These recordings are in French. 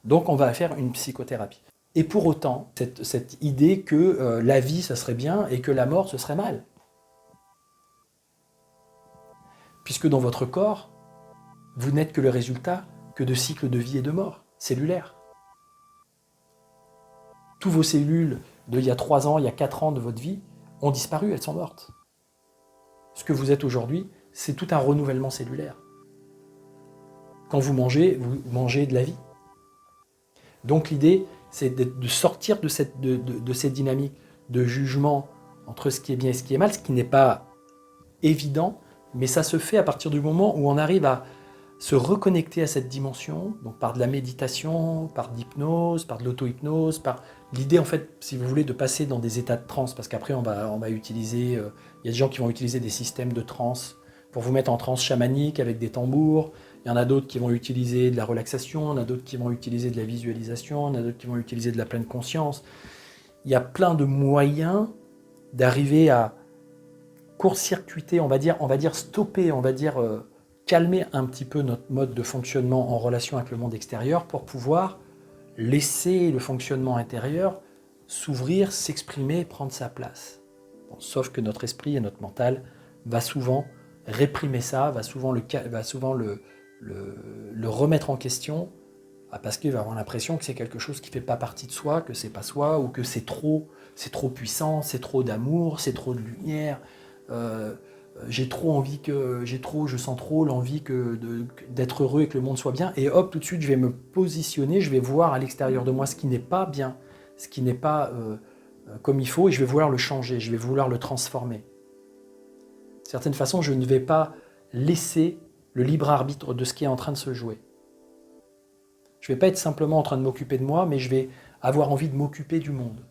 Donc on va faire une psychothérapie. Et pour autant, cette idée que la vie, ça serait bien et que la mort, ce serait mal. Puisque dans votre corps, vous n'êtes que le résultat que de cycles de vie et de mort cellulaires. Toutes vos cellules d'il y a 3 ans, il y a 4 ans de votre vie ont disparu, elles sont mortes. Ce que vous êtes aujourd'hui, c'est tout un renouvellement cellulaire. Quand vous mangez de la vie. Donc l'idée, c'est de sortir de cette dynamique de jugement entre ce qui est bien et ce qui est mal, ce qui n'est pas évident, mais ça se fait à partir du moment où on arrive à se reconnecter à cette dimension, donc par de la méditation, par de l'hypnose, par de l'auto-hypnose, par l'idée en fait, si vous voulez, de passer dans des états de transe, parce qu'après on va utiliser, il y a des gens qui vont utiliser des systèmes de transe pour vous mettre en transe chamanique avec des tambours, il y en a d'autres qui vont utiliser de la relaxation, il y en a d'autres qui vont utiliser de la visualisation, il y en a d'autres qui vont utiliser de la pleine conscience. Il y a plein de moyens d'arriver à court-circuiter, on va dire stopper, calmer un petit peu notre mode de fonctionnement en relation avec le monde extérieur pour pouvoir laisser le fonctionnement intérieur s'ouvrir, s'exprimer, prendre sa place. Bon, sauf que notre esprit et notre mental va souvent réprimer ça, va souvent le remettre en question, parce qu'il va avoir l'impression que c'est quelque chose qui ne fait pas partie de soi, que c'est pas soi, ou que c'est trop puissant, c'est trop d'amour, c'est trop de lumière. Je sens trop l'envie d'être heureux et que le monde soit bien, et hop, tout de suite je vais me positionner, je vais voir à l'extérieur de moi ce qui n'est pas bien, ce qui n'est pas comme il faut, et je vais vouloir le changer, je vais vouloir le transformer. De certaine façon, je ne vais pas laisser le libre arbitre de ce qui est en train de se jouer. Je ne vais pas être simplement en train de m'occuper de moi, mais je vais avoir envie de m'occuper du monde,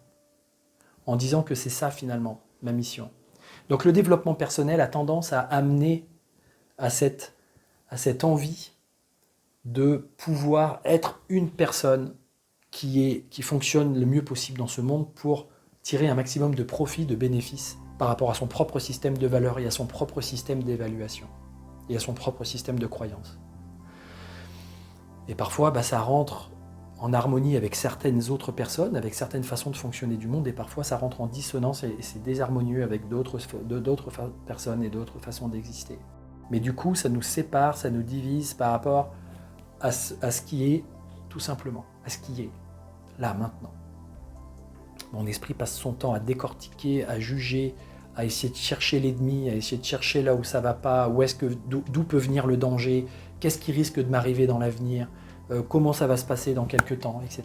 en disant que c'est ça finalement ma mission. Donc le développement personnel a tendance à amener à cette envie de pouvoir être une personne qui fonctionne le mieux possible dans ce monde pour tirer un maximum de profit, de bénéfices par rapport à son propre système de valeurs et à son propre système d'évaluation et à son propre système de croyance. Et parfois, ça rentre en harmonie avec certaines autres personnes, avec certaines façons de fonctionner du monde, et parfois ça rentre en dissonance et c'est désharmonieux avec d'autres personnes et d'autres façons d'exister. Mais du coup, ça nous sépare, ça nous divise par rapport à ce qui est, tout simplement, à ce qui est, là, maintenant. Mon esprit passe son temps à décortiquer, à juger, à essayer de chercher l'ennemi, à essayer de chercher là où ça va pas, d'où peut venir le danger, qu'est-ce qui risque de m'arriver dans l'avenir, comment ça va se passer dans quelques temps, etc.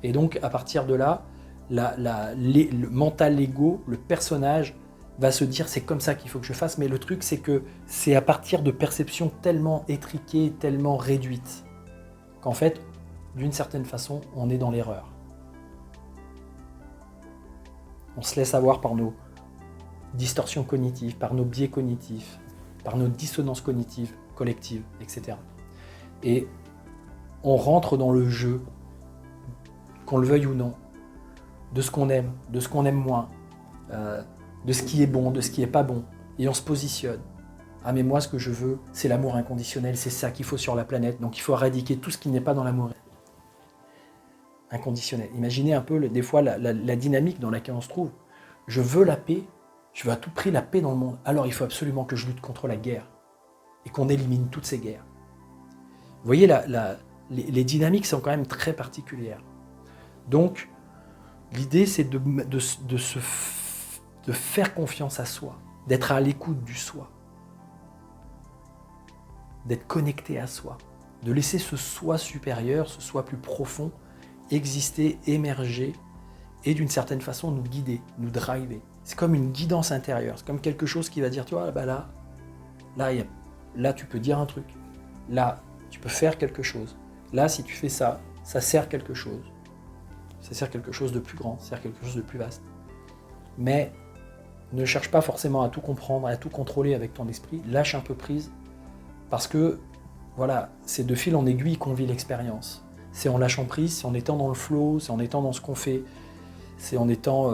Et donc, à partir de là, le mental ego, le personnage, va se dire c'est comme ça qu'il faut que je fasse, mais le truc c'est que c'est à partir de perceptions tellement étriquées, tellement réduites, qu'en fait, d'une certaine façon, on est dans l'erreur. On se laisse avoir par nos distorsions cognitives, par nos biais cognitifs, par nos dissonances cognitives, collectives, etc. Et on rentre dans le jeu, qu'on le veuille ou non, de ce qu'on aime moins, de ce qui est bon, de ce qui n'est pas bon, et on se positionne. Ah mais moi ce que je veux, c'est l'amour inconditionnel, c'est ça qu'il faut sur la planète, donc il faut éradiquer tout ce qui n'est pas dans l'amour inconditionnel. Imaginez un peu des fois la dynamique dans laquelle on se trouve. Je veux la paix, je veux à tout prix la paix dans le monde, alors il faut absolument que je lutte contre la guerre, et qu'on élimine toutes ces guerres. Vous voyez, les dynamiques sont quand même très particulières. Donc, l'idée c'est de faire confiance à soi, d'être à l'écoute du soi, d'être connecté à soi, de laisser ce soi supérieur, ce soi plus profond, exister, émerger, et d'une certaine façon nous guider, nous driver. C'est comme une guidance intérieure, c'est comme quelque chose qui va dire, tu vois, là tu peux dire un truc, là tu peux faire quelque chose, là si tu fais ça, ça sert quelque chose. Ça sert quelque chose de plus grand, ça sert quelque chose de plus vaste. Mais ne cherche pas forcément à tout comprendre, à tout contrôler avec ton esprit, lâche un peu prise, parce que voilà, c'est de fil en aiguille qu'on vit l'expérience. C'est en lâchant prise, c'est en étant dans le flow, c'est en étant dans ce qu'on fait, c'est en étant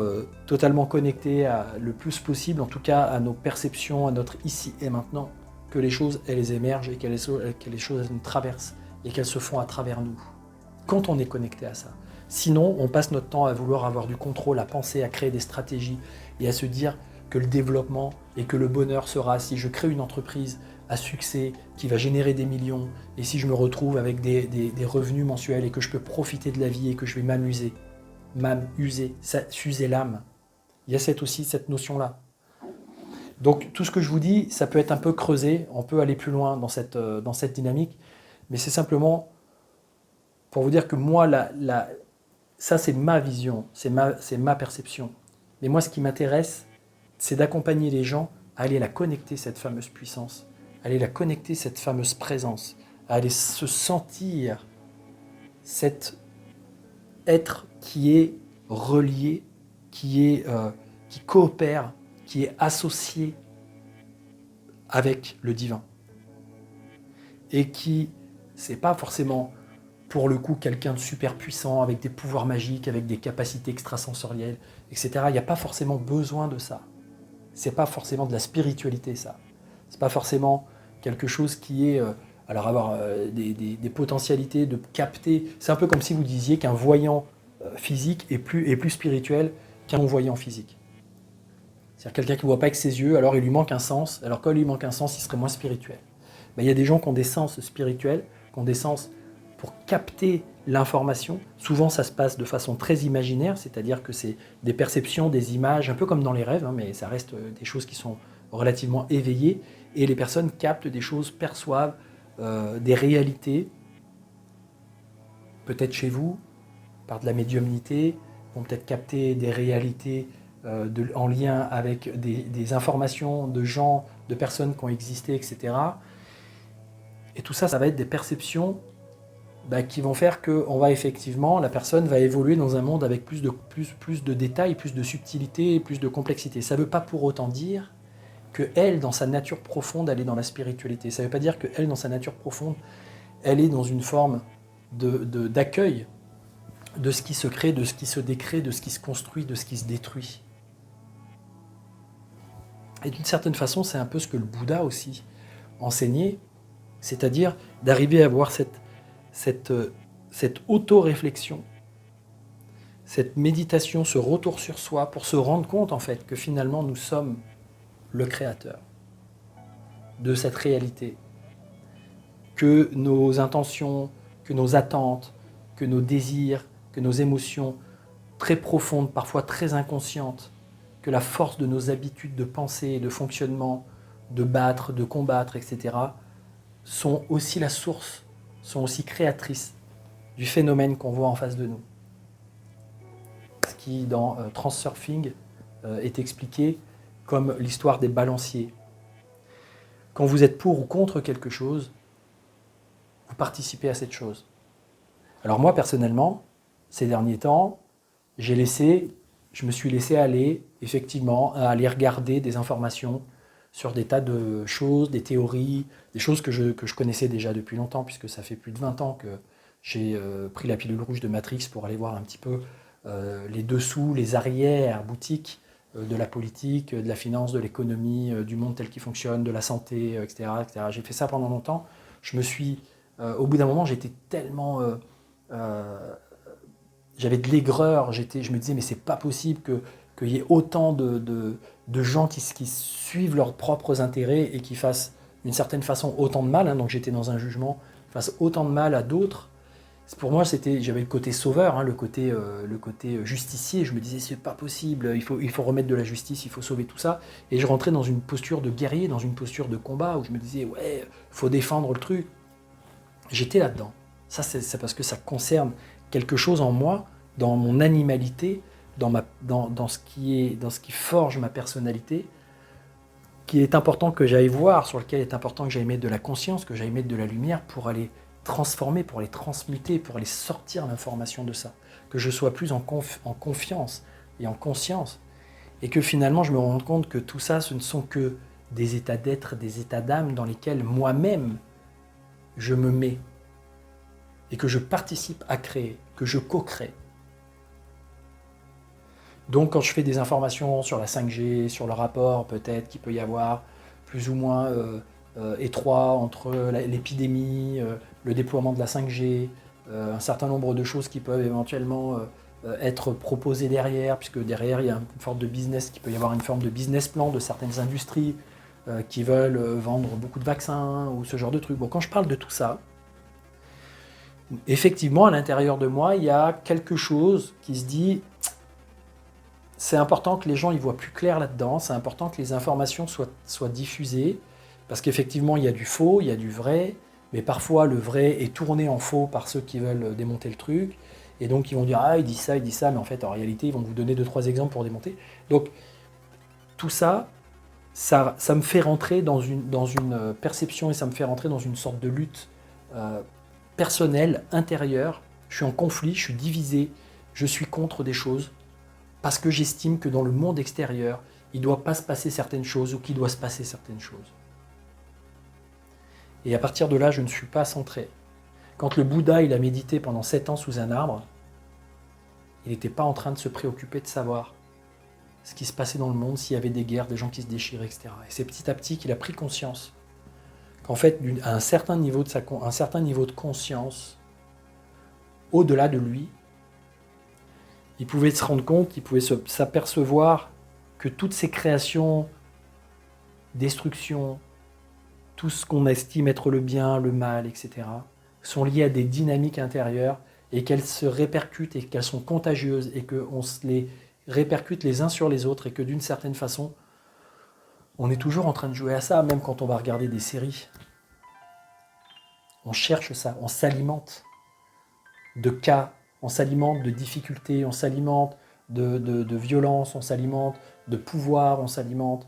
totalement connecté le plus possible, en tout cas à nos perceptions, à notre ici et maintenant, que les choses elles émergent et que les choses elles nous traversent et qu'elles se font à travers nous. quand on est connecté à ça. Sinon, on passe notre temps à vouloir avoir du contrôle, à penser, à créer des stratégies et à se dire que le développement et que le bonheur sera si je crée une entreprise à succès qui va générer des millions et si je me retrouve avec des revenus mensuels et que je peux profiter de la vie et que je vais m'amuser, s'user l'âme. Il y a aussi cette notion-là. Donc tout ce que je vous dis, ça peut être un peu creusé, on peut aller plus loin dans cette dynamique, mais c'est simplement pour vous dire que moi, ça c'est ma vision, c'est ma perception. Mais moi ce qui m'intéresse, c'est d'accompagner les gens à aller la connecter, cette fameuse puissance, à aller la connecter, cette fameuse présence, à aller se sentir cet être qui est relié, qui coopère, qui est associé avec le divin. Et qui, c'est pas forcément pour le coup quelqu'un de super puissant, avec des pouvoirs magiques, avec des capacités extrasensorielles, etc. Il n'y a pas forcément besoin de ça. C'est pas forcément de la spiritualité, ça. C'est pas forcément quelque chose qui est... alors avoir des potentialités de capter... C'est un peu comme si vous disiez qu'un voyant physique est plus spirituel qu'un non-voyant physique. C'est-à-dire quelqu'un qui ne voit pas avec ses yeux, alors il lui manque un sens. Alors quand il lui manque un sens, il serait moins spirituel. Mais il y a des gens qui ont des sens spirituels, qui ont des sens pour capter l'information. Souvent, ça se passe de façon très imaginaire, c'est-à-dire que c'est des perceptions, des images, un peu comme dans les rêves, hein, mais ça reste des choses qui sont relativement éveillées. Et les personnes captent des choses, perçoivent des réalités, peut-être chez vous, par de la médiumnité, vont peut-être capter des réalités en lien avec des informations de gens, de personnes qui ont existé, etc. Et tout ça, ça va être des perceptions qui vont faire que la personne va évoluer dans un monde avec plus de détails, plus de subtilité, plus de complexité. Ça ne veut pas pour autant dire qu'elle, dans sa nature profonde, elle est dans la spiritualité. Ça ne veut pas dire qu'elle, dans sa nature profonde, elle est dans une forme d'accueil de ce qui se crée, de ce qui se décrée, de ce qui se construit, de ce qui se détruit. Et d'une certaine façon, c'est un peu ce que le Bouddha aussi enseignait, c'est-à-dire d'arriver à avoir cette auto-réflexion, cette méditation, ce retour sur soi, pour se rendre compte en fait que finalement nous sommes le créateur de cette réalité, que nos intentions, que nos attentes, que nos désirs, que nos émotions très profondes, parfois très inconscientes, que la force de nos habitudes de pensée, de fonctionnement, de battre, de combattre, etc., sont aussi la source, sont aussi créatrices du phénomène qu'on voit en face de nous. Ce qui, dans Transurfing, est expliqué comme l'histoire des balanciers. Quand vous êtes pour ou contre quelque chose, vous participez à cette chose. Alors moi, personnellement, ces derniers temps, je me suis laissé aller, effectivement, à aller regarder des informations sur des tas de choses, des théories, des choses que je connaissais déjà depuis longtemps, puisque ça fait plus de 20 ans que j'ai pris la pilule rouge de Matrix pour aller voir un petit peu les dessous, les arrières boutiques de la politique, de la finance, de l'économie, du monde tel qu'il fonctionne, de la santé, etc., etc. J'ai fait ça pendant longtemps. Au bout d'un moment, j'étais tellement... j'avais de l'aigreur, je me disais mais c'est pas possible qu'il y ait autant de gens qui suivent leurs propres intérêts et qui fassent d'une certaine façon autant de mal, hein, donc j'étais dans un jugement, fassent autant de mal à d'autres. Pour moi, j'avais le côté sauveur, hein, le côté justicier, je me disais c'est pas possible, il faut remettre de la justice, il faut sauver tout ça, et je rentrais dans une posture de guerrier, dans une posture de combat, où je me disais ouais, faut défendre le truc. J'étais là-dedans. Ça, c'est parce que ça concerne quelque chose en moi, dans mon animalité, dans ce qui forge ma personnalité, qui est important que j'aille voir, sur lequel il est important que j'aille mettre de la conscience, que j'aille mettre de la lumière pour aller transformer, pour aller transmuter, pour aller sortir l'information de ça. Que je sois plus en confiance et en conscience. Et que finalement, je me rende compte que tout ça, ce ne sont que des états d'être, des états d'âme dans lesquels moi-même, je me mets. Et que je participe à créer, que je co-crée. Donc quand je fais des informations sur la 5G, sur le rapport peut-être qu'il peut y avoir plus ou moins étroit entre l'épidémie, le déploiement de la 5G, un certain nombre de choses qui peuvent éventuellement être proposées derrière, puisque derrière il y a une forme de business, qu'il peut y avoir une forme de business plan de certaines industries qui veulent vendre beaucoup de vaccins ou ce genre de trucs. Bon, quand je parle de tout ça, effectivement, à l'intérieur de moi, il y a quelque chose qui se dit, c'est important que les gens y voient plus clair là-dedans, c'est important que les informations soient diffusées, parce qu'effectivement, il y a du faux, il y a du vrai, mais parfois le vrai est tourné en faux par ceux qui veulent démonter le truc, et donc ils vont dire « Ah, il dit ça, mais en fait, en réalité, ils vont vous donner 2-3 exemples pour démonter. » Donc, tout ça, ça me fait rentrer dans une perception et ça me fait rentrer dans une sorte de lutte personnelle, intérieure. Je suis en conflit, je suis divisé, je suis contre des choses, parce que j'estime que dans le monde extérieur, il ne doit pas se passer certaines choses ou qu'il doit se passer certaines choses. Et à partir de là, je ne suis pas centré. Quand le Bouddha il a médité pendant 7 ans sous un arbre, il n'était pas en train de se préoccuper de savoir ce qui se passait dans le monde, s'il y avait des guerres, des gens qui se déchiraient, etc. Et c'est petit à petit qu'il a pris conscience qu'en fait, à un certain niveau de conscience, au-delà de lui, il pouvait se rendre compte, il pouvait s'apercevoir que toutes ces créations, destruction, tout ce qu'on estime être le bien, le mal, etc., sont liées à des dynamiques intérieures et qu'elles se répercutent et qu'elles sont contagieuses et qu'on se les répercute les uns sur les autres et que d'une certaine façon, on est toujours en train de jouer à ça, même quand on va regarder des séries. On cherche ça, on s'alimente de cas, on s'alimente de difficultés, on s'alimente de violence, on s'alimente de pouvoir, on s'alimente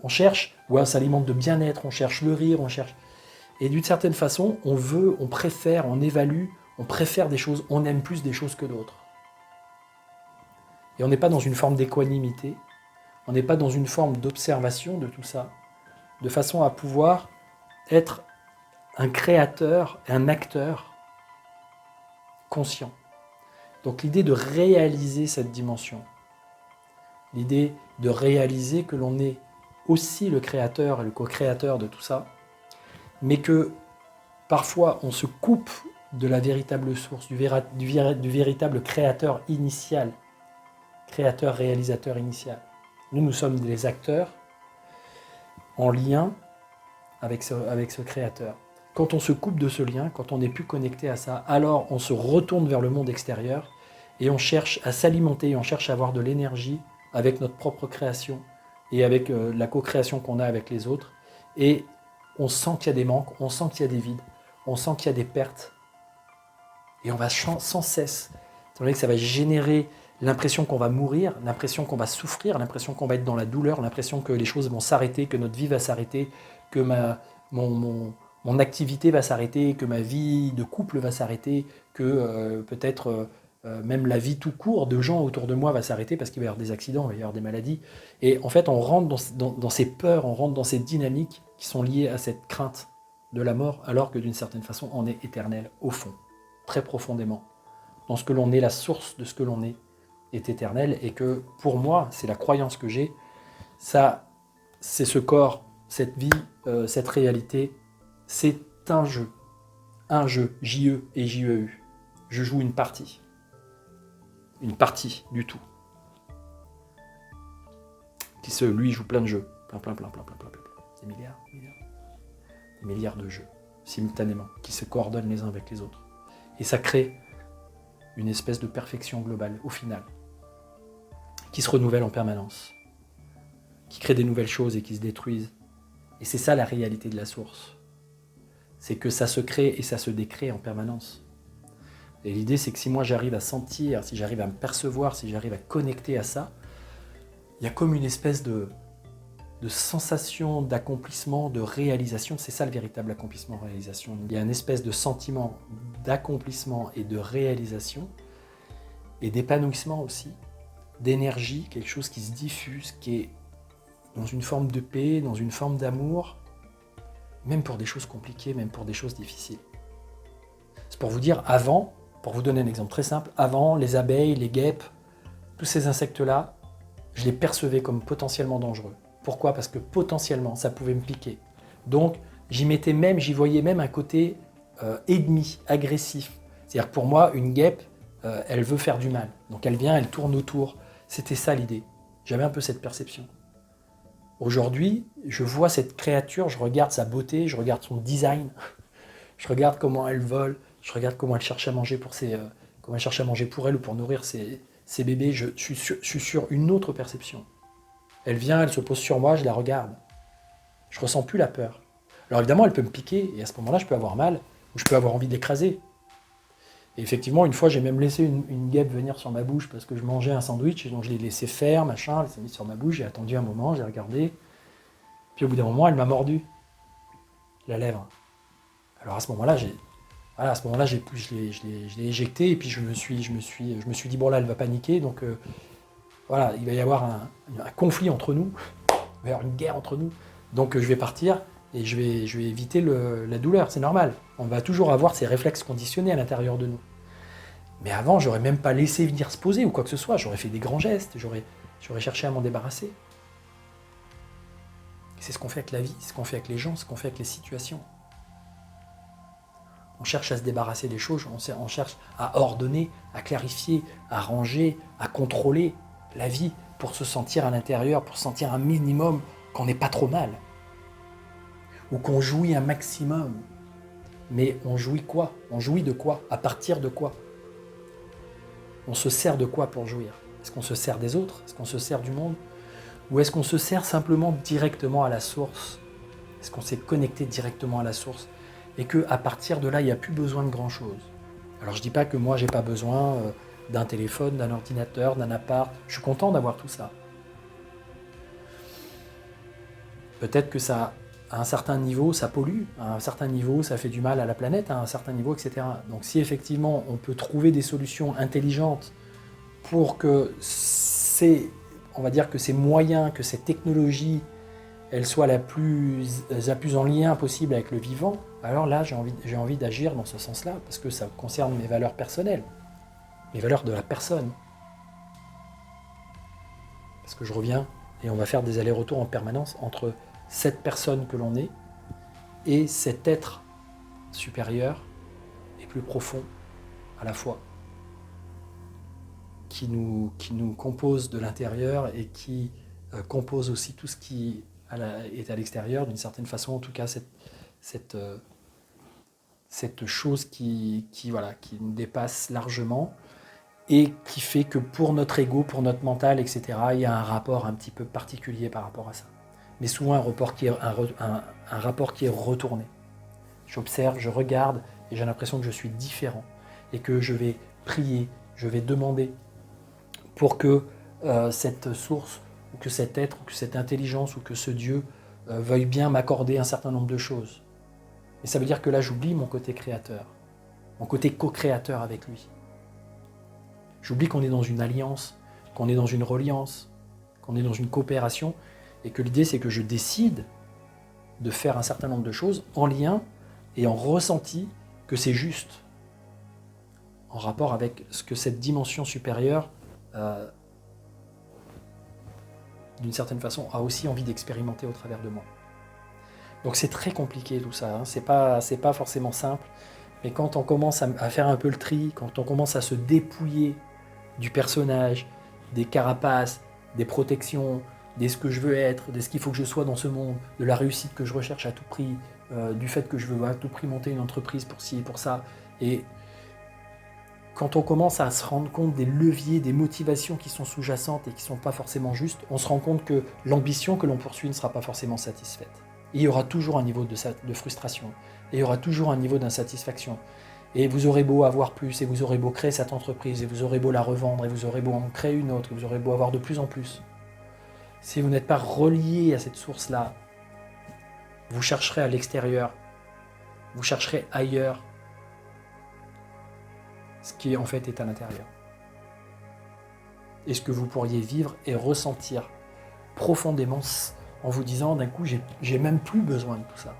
on cherche, ou on s'alimente de bien-être, on cherche le rire, on cherche... Et d'une certaine façon, on préfère, on évalue, on préfère des choses, on aime plus des choses que d'autres. Et on n'est pas dans une forme d'équanimité, on n'est pas dans une forme d'observation de tout ça, de façon à pouvoir être un créateur, un acteur conscient. Donc l'idée de réaliser cette dimension, l'idée de réaliser que l'on est aussi le créateur et le co-créateur de tout ça, mais que parfois on se coupe de la véritable source, du véritable créateur initial, créateur-réalisateur initial. Nous sommes des acteurs en lien avec ce créateur. Quand on se coupe de ce lien, quand on n'est plus connecté à ça, alors on se retourne vers le monde extérieur et on cherche à s'alimenter, on cherche à avoir de l'énergie avec notre propre création et avec la co-création qu'on a avec les autres. Et on sent qu'il y a des manques, on sent qu'il y a des vides, on sent qu'il y a des pertes. Et on va sans cesse, étant donné que ça va générer l'impression qu'on va mourir, l'impression qu'on va souffrir, l'impression qu'on va être dans la douleur, l'impression que les choses vont s'arrêter, que notre vie va s'arrêter, que mon activité va s'arrêter, que ma vie de couple va s'arrêter, que peut-être même la vie tout court de gens autour de moi va s'arrêter parce qu'il va y avoir des accidents, il va y avoir des maladies. Et en fait, on rentre dans ces peurs, on rentre dans ces dynamiques qui sont liées à cette crainte de la mort, alors que d'une certaine façon, on est éternel au fond, très profondément. Dans ce que l'on est, la source de ce que l'on est éternel, et que pour moi, c'est la croyance que j'ai, ça, c'est ce corps, cette vie, cette réalité, c'est un jeu, J-E et J-E-U. Je joue une partie du tout. Lui joue plein de jeux, plein, des milliards de jeux, simultanément, qui se coordonnent les uns avec les autres. Et ça crée une espèce de perfection globale, au final, qui se renouvelle en permanence, qui crée des nouvelles choses et qui se détruisent. Et c'est ça la réalité de la source. C'est que ça se crée et ça se décrée en permanence. Et l'idée, c'est que si moi j'arrive à sentir, si j'arrive à me percevoir, si j'arrive à connecter à ça, il y a comme une espèce de sensation d'accomplissement, de réalisation. C'est ça le véritable accomplissement-réalisation. Il y a une espèce de sentiment d'accomplissement et de réalisation, et d'épanouissement aussi, d'énergie, quelque chose qui se diffuse, qui est dans une forme de paix, dans une forme d'amour, même pour des choses compliquées, même pour des choses difficiles. C'est pour vous dire, avant, pour vous donner un exemple très simple, avant, les abeilles, les guêpes, tous ces insectes-là, je les percevais comme potentiellement dangereux. Pourquoi ? Parce que potentiellement, ça pouvait me piquer. Donc, j'y voyais même un côté ennemi, agressif. C'est-à-dire que pour moi, une guêpe, elle veut faire du mal. Donc elle vient, elle tourne autour. C'était ça l'idée. J'avais un peu cette perception. Aujourd'hui, je vois cette créature, je regarde sa beauté, je regarde son design, je regarde comment elle vole, je regarde comment elle cherche à manger comment elle cherche à manger pour elle ou pour nourrir ses bébés. Je suis sur une autre perception. Elle vient, elle se pose sur moi, je la regarde. Je ressens plus la peur. Alors évidemment, elle peut me piquer, et à ce moment-là, je peux avoir mal, ou je peux avoir envie d'écraser. Et effectivement, une fois, j'ai même laissé une guêpe venir sur ma bouche parce que je mangeais un sandwich, et donc je l'ai laissé faire, machin, elle s'est mise sur ma bouche, j'ai attendu un moment, j'ai regardé, puis au bout d'un moment, elle m'a mordu la lèvre. Alors à ce moment-là, je l'ai éjecté, et puis je me suis dit, bon là, elle va paniquer, donc voilà, il va y avoir un conflit entre nous, il va y avoir une guerre entre nous, donc je vais partir, et je vais éviter la douleur, c'est normal. On va toujours avoir ces réflexes conditionnés à l'intérieur de nous. Mais avant, j'aurais même pas laissé venir se poser ou quoi que ce soit. J'aurais fait des grands gestes, j'aurais cherché à m'en débarrasser. C'est ce qu'on fait avec la vie, c'est ce qu'on fait avec les gens, c'est ce qu'on fait avec les situations. On cherche à se débarrasser des choses, on cherche à ordonner, à clarifier, à ranger, à contrôler la vie pour se sentir à l'intérieur, pour sentir un minimum qu'on n'est pas trop mal. Ou qu'on jouit un maximum. Mais on jouit quoi? On jouit de quoi? À partir de quoi? On se sert de quoi pour jouir? Est-ce qu'on se sert des autres? Est-ce qu'on se sert du monde? Ou est-ce qu'on se sert simplement directement à la source? Est-ce qu'on s'est connecté directement à la source? Et qu'à partir de là, il n'y a plus besoin de grand-chose. Alors je ne dis pas que moi, j'ai pas besoin d'un téléphone, d'un ordinateur, d'un appart. Je suis content d'avoir tout ça. Peut-être que ça, à un certain niveau, ça pollue, à un certain niveau, ça fait du mal à la planète, à un certain niveau, etc. Donc si effectivement, on peut trouver des solutions intelligentes pour que on va dire que ces moyens, que ces technologies, elles soient la plus en lien possible avec le vivant, alors là, j'ai envie d'agir dans ce sens-là, parce que ça concerne mes valeurs personnelles, mes valeurs de la personne. Parce que je reviens, et on va faire des allers-retours en permanence entre cette personne que l'on est et cet être supérieur et plus profond à la fois, qui nous compose de l'intérieur et qui compose aussi tout ce qui est à l'extérieur, d'une certaine façon, en tout cas cette chose qui nous dépasse largement et qui fait que pour notre ego, pour notre mental, etc., il y a un rapport un petit peu particulier par rapport à ça. Mais souvent un rapport qui est retourné. J'observe, je regarde et j'ai l'impression que je suis différent et que je vais prier, je vais demander pour que cette source, ou que cet être, ou que cette intelligence, ou que ce Dieu veuille bien m'accorder un certain nombre de choses. Et ça veut dire que là, j'oublie mon côté créateur, mon côté co-créateur avec lui. J'oublie qu'on est dans une alliance, qu'on est dans une reliance, qu'on est dans une coopération, et que l'idée, c'est que je décide de faire un certain nombre de choses en lien et en ressenti que c'est juste, en rapport avec ce que cette dimension supérieure d'une certaine façon, a aussi envie d'expérimenter au travers de moi. Donc c'est très compliqué tout ça, hein. C'est pas forcément simple, mais quand on commence à faire un peu le tri, quand on commence à se dépouiller du personnage, des carapaces, des protections, de ce que je veux être, de ce qu'il faut que je sois dans ce monde, de la réussite que je recherche à tout prix, du fait que je veux à tout prix monter une entreprise pour ci et pour ça, et quand on commence à se rendre compte des leviers, des motivations qui sont sous-jacentes et qui ne sont pas forcément justes, on se rend compte que l'ambition que l'on poursuit ne sera pas forcément satisfaite. Et il y aura toujours un niveau de frustration, et il y aura toujours un niveau d'insatisfaction. Et vous aurez beau avoir plus, et vous aurez beau créer cette entreprise, et vous aurez beau la revendre, et vous aurez beau en créer une autre, et vous aurez beau avoir de plus en plus. Si vous n'êtes pas relié à cette source-là, vous chercherez à l'extérieur, vous chercherez ailleurs, ce qui en fait est à l'intérieur. Et ce que vous pourriez vivre et ressentir profondément en vous disant d'un coup, j'ai même plus besoin de tout ça.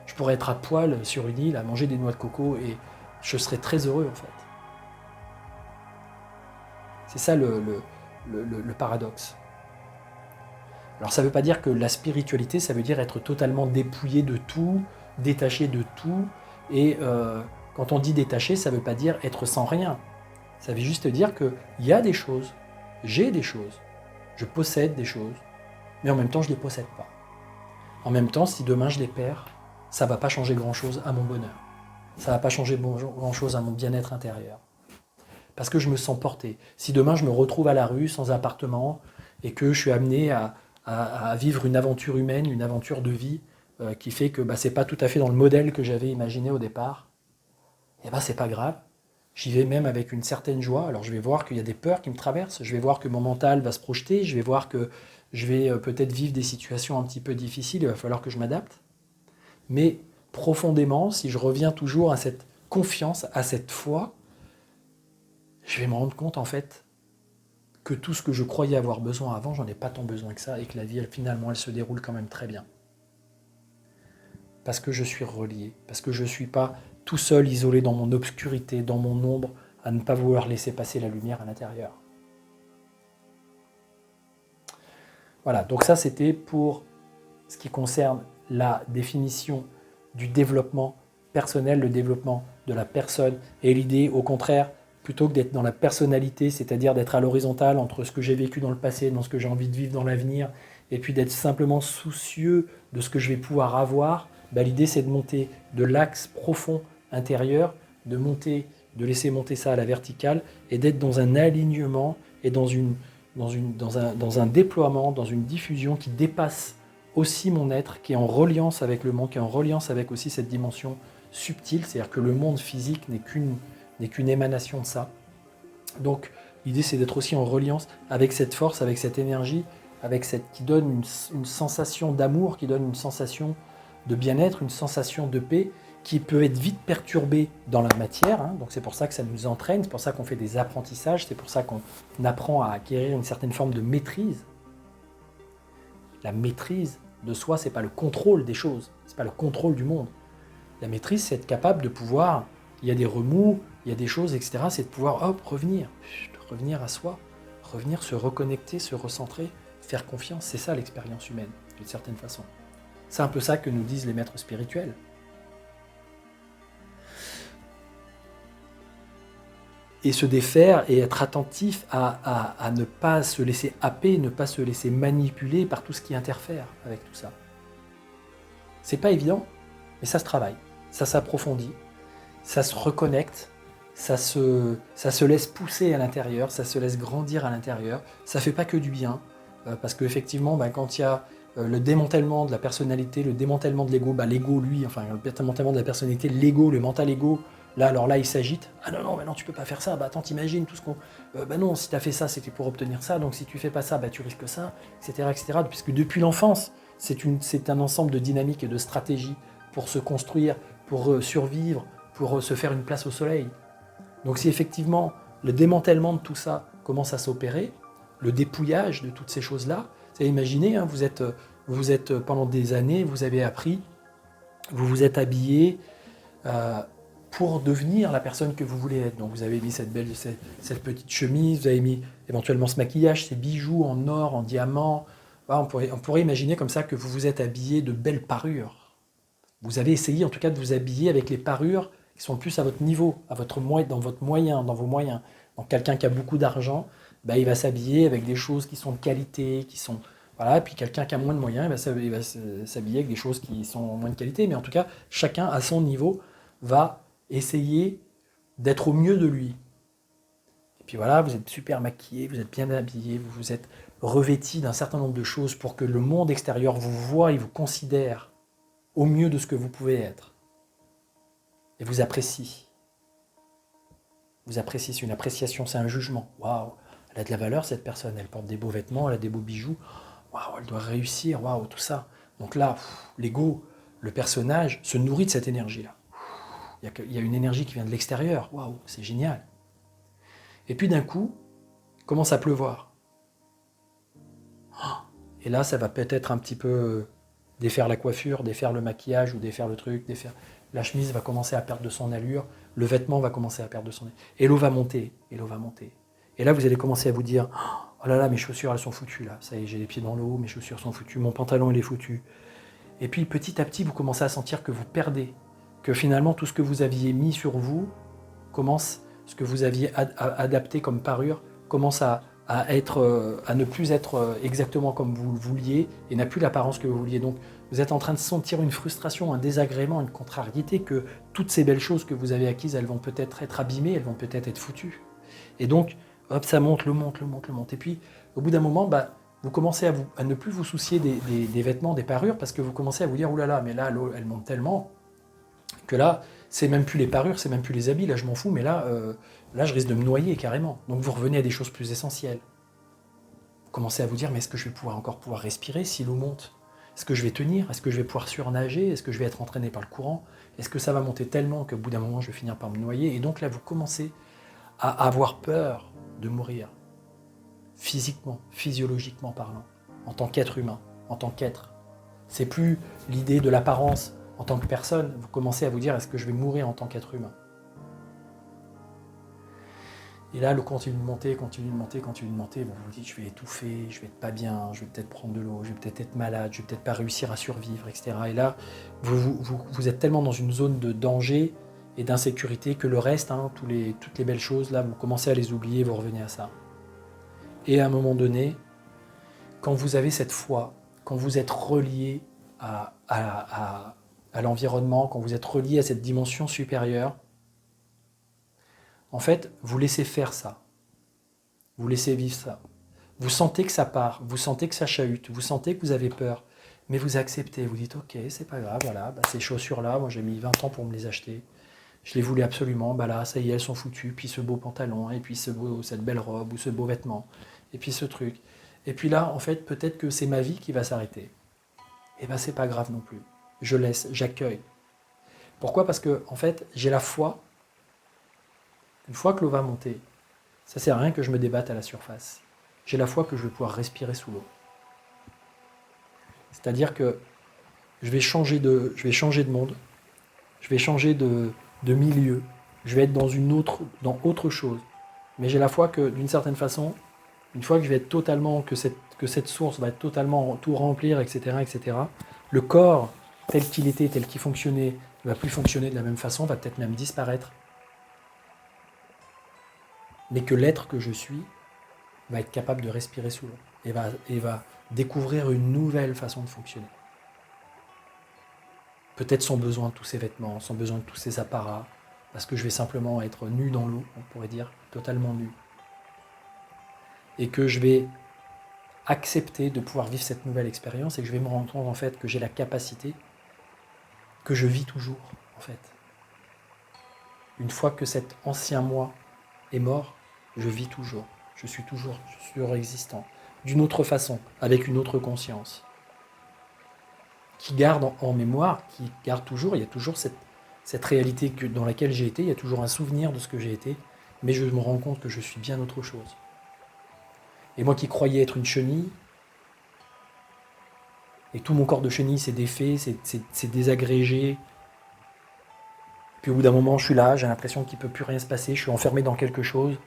Je pourrais être à poil sur une île à manger des noix de coco et je serais très heureux en fait. C'est ça le paradoxe. Alors ça ne veut pas dire que la spiritualité, ça veut dire être totalement dépouillé de tout, détaché de tout et Quand on dit détaché, ça ne veut pas dire être sans rien. Ça veut juste dire qu'il y a des choses, j'ai des choses, je possède des choses, mais en même temps, je ne les possède pas. En même temps, si demain je les perds, ça ne va pas changer grand-chose à mon bonheur. Ça ne va pas changer grand-chose à mon bien-être intérieur. Parce que je me sens porté. Si demain je me retrouve à la rue, sans appartement, et que je suis amené à vivre une aventure humaine, une aventure de vie, qui fait que ce n'est pas tout à fait dans le modèle que j'avais imaginé au départ, et c'est pas grave. J'y vais même avec une certaine joie. Alors je vais voir qu'il y a des peurs qui me traversent, je vais voir que mon mental va se projeter, je vais voir que je vais peut-être vivre des situations un petit peu difficiles, il va falloir que je m'adapte. Mais profondément, si je reviens toujours à cette confiance, à cette foi, je vais me rendre compte en fait que tout ce que je croyais avoir besoin avant, j'en ai pas tant besoin que ça, et que la vie, finalement, elle se déroule quand même très bien. Parce que je suis relié, parce que je ne suis pas tout seul, isolé dans mon obscurité, dans mon ombre, à ne pas vouloir laisser passer la lumière à l'intérieur. Voilà, donc ça c'était pour ce qui concerne la définition du développement personnel, le développement de la personne, et l'idée au contraire, plutôt que d'être dans la personnalité, c'est-à-dire d'être à l'horizontale entre ce que j'ai vécu dans le passé, dans ce que j'ai envie de vivre dans l'avenir, et puis d'être simplement soucieux de ce que je vais pouvoir avoir, l'idée c'est de monter de l'axe profond intérieur, de laisser monter ça à la verticale, et d'être dans un alignement et dans un déploiement, dans une diffusion qui dépasse aussi mon être, qui est en reliance avec le monde, qui est en reliance avec aussi cette dimension subtile, c'est-à-dire que le monde physique n'est qu'une émanation de ça. Donc l'idée c'est d'être aussi en reliance avec cette force, avec cette énergie, qui donne une sensation d'amour, qui donne une sensation de bien-être, une sensation de paix, qui peut être vite perturbée dans la matière. Donc c'est pour ça que ça nous entraîne, c'est pour ça qu'on fait des apprentissages, c'est pour ça qu'on apprend à acquérir une certaine forme de maîtrise. La maîtrise de soi, c'est pas le contrôle des choses, c'est pas le contrôle du monde. La maîtrise, c'est être capable de pouvoir, il y a des remous, il y a des choses, etc., c'est de pouvoir revenir à soi, revenir, se reconnecter, se recentrer, faire confiance. C'est ça l'expérience humaine, d'une certaine façon. C'est un peu ça que nous disent les maîtres spirituels. Et se défaire et être attentif à ne pas se laisser happer, ne pas se laisser manipuler par tout ce qui interfère avec tout ça. C'est pas évident, mais ça se travaille, ça s'approfondit, ça se reconnecte, ça se laisse pousser à l'intérieur, ça se laisse grandir à l'intérieur. Ça fait pas que du bien, parce qu'effectivement, quand il y a le démantèlement de la personnalité, le démantèlement de l'ego, l'ego, lui, le démantèlement de la personnalité, l'ego, le mental ego, là, il s'agite. Ah non, mais non, tu peux pas faire ça. Attends, t'imagines tout ce qu'on... non, si tu as fait ça, c'était pour obtenir ça. Donc si tu fais pas ça, tu risques ça, etc., etc. Puisque depuis l'enfance, c'est un ensemble de dynamiques et de stratégies pour se construire, pour survivre, pour se faire une place au soleil. Donc si effectivement le démantèlement de tout ça commence à s'opérer, le dépouillage de toutes ces choses-là, c'est imaginez, vous êtes pendant des années, vous avez appris, vous vous êtes habillé pour devenir la personne que vous voulez être. Donc vous avez mis cette petite chemise, vous avez mis éventuellement ce maquillage, ces bijoux en or, en diamant. On pourrait imaginer comme ça que vous vous êtes habillé de belles parures. Vous avez essayé en tout cas de vous habiller avec les parures qui sont plus à votre niveau, dans vos moyens. Donc quelqu'un qui a beaucoup d'argent, il va s'habiller avec des choses qui sont de qualité, et puis quelqu'un qui a moins de moyens, il va s'habiller avec des choses qui sont moins de qualité, mais en tout cas, chacun à son niveau va essayer d'être au mieux de lui. Et puis voilà, vous êtes super maquillé, vous êtes bien habillé, vous vous êtes revêti d'un certain nombre de choses pour que le monde extérieur vous voie et vous considère au mieux de ce que vous pouvez être. Et vous apprécie. Vous appréciez, c'est une appréciation, c'est un jugement. Waouh, elle a de la valeur cette personne, elle porte des beaux vêtements, elle a des beaux bijoux. Waouh, elle doit réussir, waouh, tout ça. Donc là, l'ego, le personnage, se nourrit de cette énergie-là. Il y a une énergie qui vient de l'extérieur. Waouh, c'est génial. Et puis d'un coup, commence à pleuvoir. Et là, ça va peut-être un petit peu défaire la coiffure, défaire le maquillage ou défaire le truc, la chemise va commencer à perdre de son allure, le vêtement va commencer à perdre de son allure. Et l'eau va monter, et l'eau va monter. Et là, vous allez commencer à vous dire, oh là là, mes chaussures, elles sont foutues là. Ça y est, j'ai les pieds dans l'eau, mes chaussures sont foutues, mon pantalon, il est foutu. Et puis, petit à petit, vous commencez à sentir que vous perdez que finalement tout ce que vous aviez mis sur vous ce que vous aviez adapté comme parure, commence à ne plus être exactement comme vous le vouliez et n'a plus l'apparence que vous vouliez. Donc vous êtes en train de sentir une frustration, un désagrément, une contrariété que toutes ces belles choses que vous avez acquises, elles vont peut-être être abîmées, elles vont peut-être être foutues. Et donc, hop, ça monte. Et puis, au bout d'un moment, vous commencez à ne plus vous soucier des vêtements, des parures, parce que vous commencez à vous dire, oulala, mais là, l'eau, elle monte tellement que là, c'est même plus les parures, c'est même plus les habits, là, je m'en fous, mais là, je risque de me noyer carrément. Donc vous revenez à des choses plus essentielles. Vous commencez à vous dire, mais est-ce que je vais encore pouvoir respirer si l'eau monte? Est-ce que je vais tenir? Est-ce que je vais pouvoir surnager? Est-ce que je vais être entraîné par le courant? Est-ce que ça va monter tellement qu'au bout d'un moment, je vais finir par me noyer? Et donc là, vous commencez à avoir peur de mourir, physiquement, physiologiquement parlant, en tant qu'être humain, en tant qu'être. C'est plus l'idée de l'apparence en tant que personne. Vous commencez à vous dire, est-ce que je vais mourir en tant qu'être humain? Et là, l'eau continue de monter, vous vous dites, je vais étouffer, je vais être pas bien, je vais peut-être prendre de l'eau, je vais peut-être être malade, je vais peut-être pas réussir à survivre, etc. Et là, vous êtes tellement dans une zone de danger et d'insécurité que le reste, toutes les belles choses, là, vous commencez à les oublier, vous revenez à ça. Et à un moment donné, quand vous avez cette foi, quand vous êtes relié à l'environnement, quand vous êtes relié à cette dimension supérieure, en fait, vous laissez faire ça. Vous laissez vivre ça. Vous sentez que ça part, vous sentez que ça chahute, vous sentez que vous avez peur, mais vous acceptez, vous dites ok, c'est pas grave, voilà, ces chaussures-là, moi j'ai mis 20 ans pour me les acheter, je les voulais absolument, là, ça y est, elles sont foutues, puis ce beau pantalon, et puis cette belle robe, ou ce beau vêtement, et puis ce truc. Et puis là, en fait, peut-être que c'est ma vie qui va s'arrêter. Et c'est pas grave non plus. Je laisse, j'accueille. Pourquoi? Parce que, en fait, j'ai la foi. Une fois que l'eau va monter, ça sert à rien que je me débatte à la surface. J'ai la foi que je vais pouvoir respirer sous l'eau. C'est-à-dire que je vais changer de monde, je vais changer de milieu, je vais être dans autre chose. Mais j'ai la foi que, d'une certaine façon, une fois que je vais être totalement, que cette source va être totalement tout remplir, etc., le corps, tel qu'il était, tel qu'il fonctionnait, ne va plus fonctionner de la même façon, va peut-être même disparaître. Mais que l'être que je suis va être capable de respirer sous l'eau et va découvrir une nouvelle façon de fonctionner. Peut-être sans besoin de tous ces vêtements, sans besoin de tous ces apparats, parce que je vais simplement être nu dans l'eau, on pourrait dire, totalement nu. Et que je vais accepter de pouvoir vivre cette nouvelle expérience et que je vais me rendre compte en fait que j'ai la capacité, que je vis toujours en fait. Une fois que cet ancien moi est mort, je vis toujours. Je suis toujours surexistant, d'une autre façon, avec une autre conscience, qui garde en mémoire, qui garde toujours, il y a toujours cette réalité dans laquelle j'ai été, il y a toujours un souvenir de ce que j'ai été, mais je me rends compte que je suis bien autre chose. Et moi qui croyais être une chenille, et tout mon corps de chenille s'est défait, c'est désagrégé, puis au bout d'un moment je suis là, j'ai l'impression qu'il ne peut plus rien se passer, je suis enfermé dans quelque chose,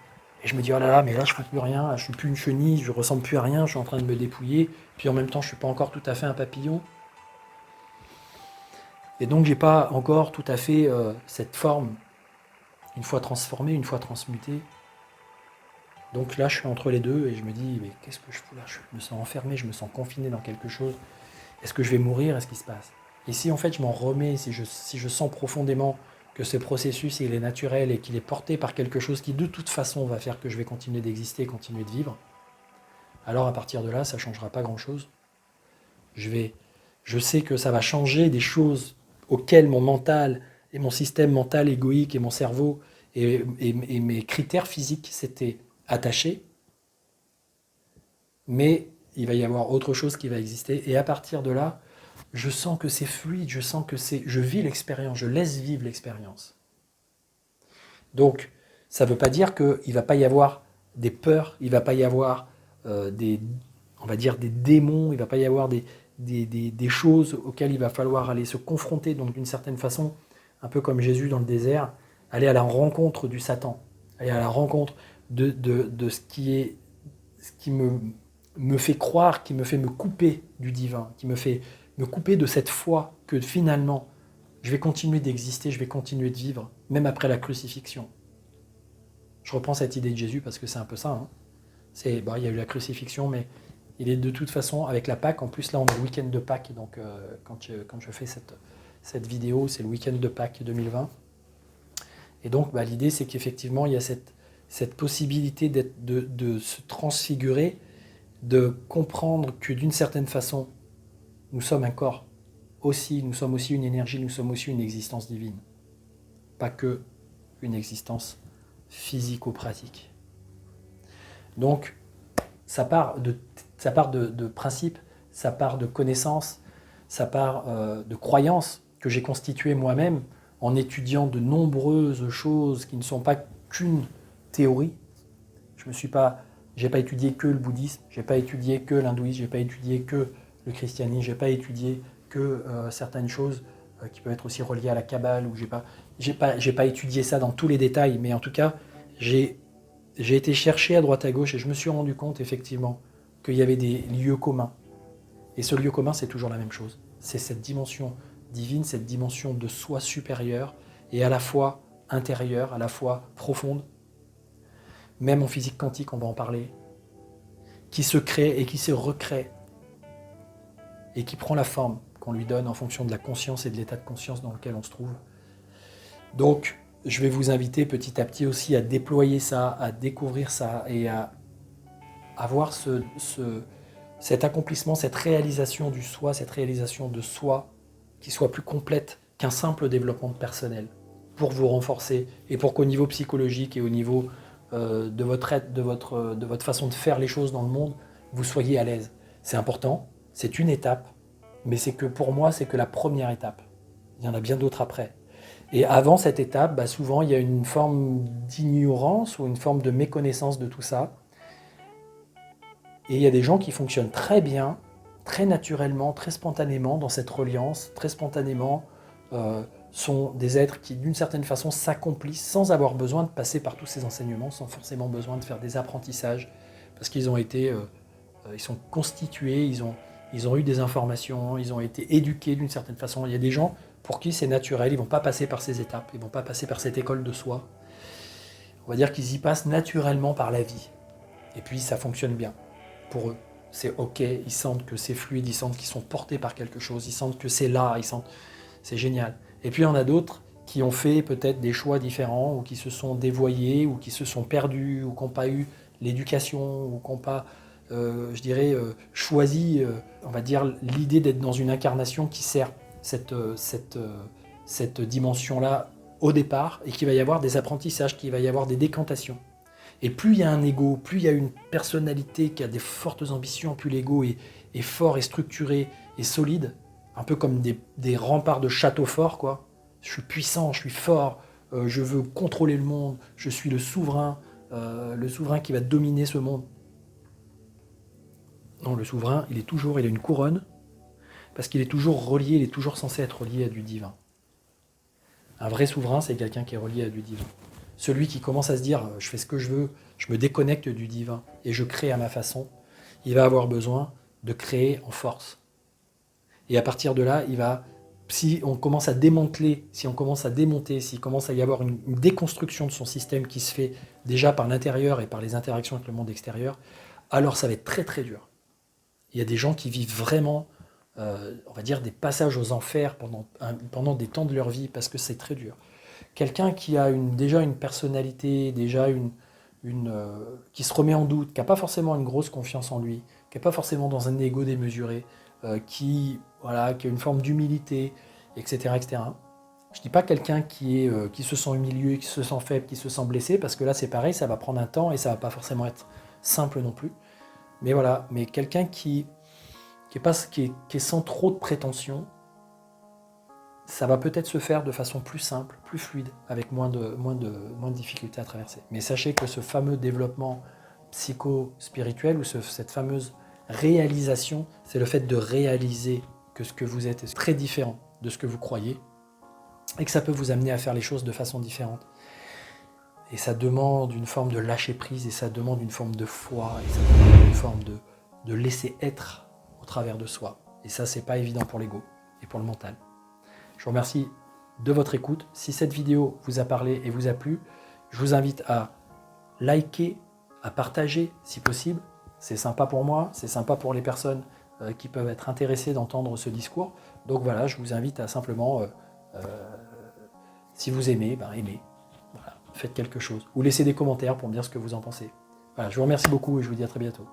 et je me dis, oh là là, mais là je ne fais plus rien, là, je ne suis plus une chenille, je ne ressemble plus à rien, je suis en train de me dépouiller, puis en même temps je ne suis pas encore tout à fait un papillon. Et donc j'ai pas encore tout à fait cette forme, une fois transformée, une fois transmutée. Donc là je suis entre les deux et je me dis, mais qu'est-ce que je fous là? Je me sens enfermé, je me sens confiné dans quelque chose. Est-ce que je vais mourir? Est-ce qu'il se passe? Et si en fait je m'en remets, si je sens profondément que ce processus il est naturel et qu'il est porté par quelque chose qui de toute façon va faire que je vais continuer d'exister, continuer de vivre, alors à partir de là ça ne changera pas grand-chose. Je sais que ça va changer des choses auxquelles mon mental et mon système mental égoïque et mon cerveau et mes critères physiques s'étaient attachés, mais il va y avoir autre chose qui va exister, et à partir de là, je sens que c'est fluide, je vis l'expérience, je laisse vivre l'expérience. Donc, ça ne veut pas dire qu'il ne va pas y avoir des peurs, il ne va pas y avoir des démons, il ne va pas y avoir des choses auxquelles il va falloir aller se confronter, donc d'une certaine façon, un peu comme Jésus dans le désert, aller à la rencontre du Satan, aller à la rencontre de ce qui me fait croire, qui me fait me couper du divin, qui me fait me couper de cette foi que finalement Je vais continuer d'exister, je vais continuer de vivre, même après la crucifixion. Je reprends cette idée de Jésus parce que c'est un peu ça. Hein. Il y a eu la crucifixion, mais il est de toute façon, avec la Pâque, en plus là on est le week-end de Pâques, donc quand je fais cette vidéo, c'est le week-end de Pâques 2020. Et donc l'idée c'est qu'effectivement il y a cette possibilité de se transfigurer, de comprendre que d'une certaine façon, nous sommes un corps aussi, nous sommes aussi une énergie, nous sommes aussi une existence divine. Pas que une existence physico-pratique. Donc, ça part de principes, ça part de connaissances, ça part de croyances que j'ai constituées moi-même en étudiant de nombreuses choses qui ne sont pas qu'une théorie. J'ai pas étudié que le bouddhisme, j'ai pas étudié que l'hindouisme, j'ai pas étudié que le christianisme, j'ai pas étudié que certaines choses qui peuvent être aussi reliées à la Kabbale, ou j'ai pas étudié ça dans tous les détails, mais en tout cas, j'ai été chercher à droite à gauche et je me suis rendu compte effectivement qu'il y avait des lieux communs. Et ce lieu commun, c'est toujours la même chose. C'est cette dimension divine, cette dimension de soi supérieur et à la fois intérieure, à la fois profonde, même en physique quantique, on va en parler, qui se crée et qui se recrée et qui prend la forme qu'on lui donne en fonction de la conscience et de l'état de conscience dans lequel on se trouve. Donc, je vais vous inviter petit à petit aussi à déployer ça, à découvrir ça et à avoir cet accomplissement, cette réalisation du soi, cette réalisation de soi qui soit plus complète qu'un simple développement personnel pour vous renforcer et pour qu'au niveau psychologique et au niveau de votre façon de faire les choses dans le monde, vous soyez à l'aise. C'est important, c'est une étape, mais pour moi, c'est que la première étape. Il y en a bien d'autres après. Et avant cette étape, souvent, il y a une forme d'ignorance ou une forme de méconnaissance de tout ça. Et il y a des gens qui fonctionnent très bien, très naturellement, très spontanément dans cette reliance, très spontanément, sont des êtres qui, d'une certaine façon, s'accomplissent sans avoir besoin de passer par tous ces enseignements, sans forcément besoin de faire des apprentissages, parce qu'ils ont été, ils sont constitués, ils ont eu des informations, ils ont été éduqués d'une certaine façon. Il y a des gens pour qui c'est naturel, ils ne vont pas passer par ces étapes, ils ne vont pas passer par cette école de soi. On va dire qu'ils y passent naturellement par la vie. Et puis ça fonctionne bien pour eux. C'est ok, ils sentent que c'est fluide, ils sentent qu'ils sont portés par quelque chose, ils sentent que c'est là, c'est génial. Et puis il y en a d'autres qui ont fait peut-être des choix différents, ou qui se sont dévoyés, ou qui se sont perdus, ou qui n'ont pas eu l'éducation, ou qui n'ont pas, choisi, on va dire, l'idée d'être dans une incarnation qui sert cette dimension-là au départ, et qu'il va y avoir des apprentissages, qu'il va y avoir des décantations. Et plus il y a un ego, plus il y a une personnalité qui a des fortes ambitions, plus l'ego est fort et structuré et solide, un peu comme des remparts de château fort, quoi. Je suis puissant, je suis fort, je veux contrôler le monde, je suis le souverain qui va dominer ce monde. Non, le souverain, il a une couronne, parce qu'il est toujours relié, il est toujours censé être relié à du divin. Un vrai souverain, c'est quelqu'un qui est relié à du divin. Celui qui commence à se dire « je fais ce que je veux, je me déconnecte du divin et je crée à ma façon », il va avoir besoin de créer en force. Et à partir de là, si on commence à démonter, s'il commence à y avoir une déconstruction de son système qui se fait déjà par l'intérieur et par les interactions avec le monde extérieur, alors ça va être très très dur. Il y a des gens qui vivent vraiment, on va dire, des passages aux enfers pendant des temps de leur vie, parce que c'est très dur. Quelqu'un qui a déjà une personnalité, qui se remet en doute, qui n'a pas forcément une grosse confiance en lui, qui n'est pas forcément dans un ego démesuré, qui a une forme d'humilité, etc., etc. Je ne dis pas quelqu'un qui se sent humilié, qui se sent faible, qui se sent blessé, parce que là c'est pareil, ça va prendre un temps et ça ne va pas forcément être simple non plus. Mais voilà, mais quelqu'un qui est sans trop de prétention, ça va peut-être se faire de façon plus simple, plus fluide, avec moins de difficultés à traverser. Mais sachez que ce fameux développement psycho-spirituel, ou cette fameuse réalisation, c'est le fait de réaliser que ce que vous êtes est très différent de ce que vous croyez, et que ça peut vous amener à faire les choses de façon différente. Et ça demande une forme de lâcher-prise, et ça demande une forme de foi, et ça demande une forme de laisser être au travers de soi. Et ça, c'est pas évident pour l'ego et pour le mental. Je vous remercie de votre écoute. Si cette vidéo vous a parlé et vous a plu, je vous invite à liker, à partager si possible. C'est sympa pour moi, c'est sympa pour les personnes qui peuvent être intéressées d'entendre ce discours. Donc voilà, je vous invite à simplement, si vous aimez, aimez. Voilà, faites quelque chose. Ou laissez des commentaires pour me dire ce que vous en pensez. Voilà, je vous remercie beaucoup et je vous dis à très bientôt.